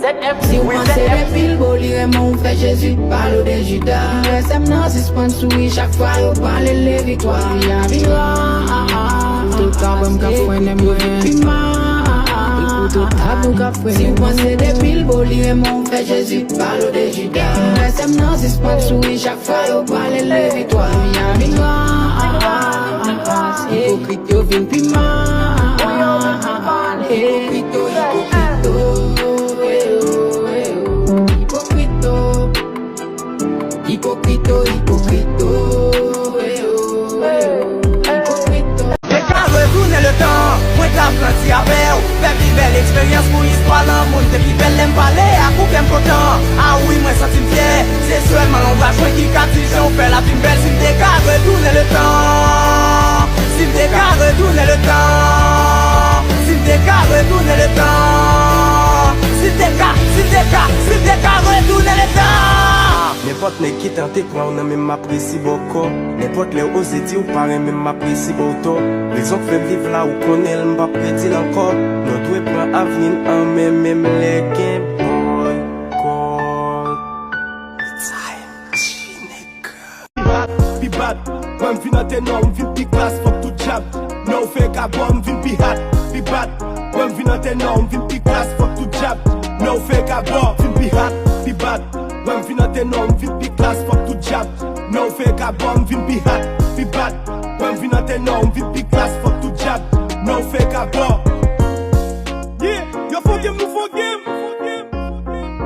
Si ou anse de pil boli reman ou fe Jésus palo de Judas. Resem nan sispon soui chak fwa yo pale le victoire. Ya vira tout abom ka fwene mwen pima. Tout abou ka fwene. Si ou anse de pil boli reman ou fe Jésus palo de Judas. Resem nan sispon soui chak fwa yo pale le victoire. Ya vira hypocrite yo vin pima. Hypocrite Hypocrite, hypocrite, Mais qu'à retourner le temps, moi t'apprenti à faire. Faire une belle expérience pour l'histoire, l'amour de plus belle l'aime parler, à coup qu'aime content. Ah oui, moi ça t'aime fier, c'est seulement l'on va jouer qui captive, on fait la plus belle. Si m'te qu'à retourner le temps, si m'te qu'à retourner le temps, si m'te qu'à retourner le temps, si m'te qu'à retourner le temps. N'importe qui tente quoi, on a même m'apprécie beaucoup. N'importe les osé dire ou pareil, même m'apprécie beaucoup. Raison que fait vivre là où connaît le m'a prédit encore. Nous devons prendre avenir en même les game boy. It's time, be bad. When vin at enorm, vin big class, fuck to jab. No fake a bomb, vin be hot, be bad. When vin at enorm, vin big class, fuck to jab. No fake a bomb, vin be hot, be bad. When vin at enorm, vin big class, fuck to jab. No fake a bomb, vin be hot, be bad. When vin at enorm, vin big class, fuck to jab. No fake a bomb. Yeah, yo forgive me, forgive.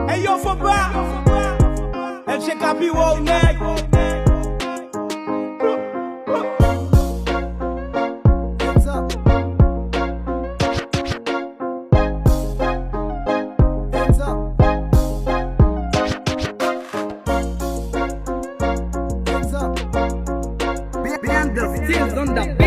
Hey yo for back. El check up you all night. Still on the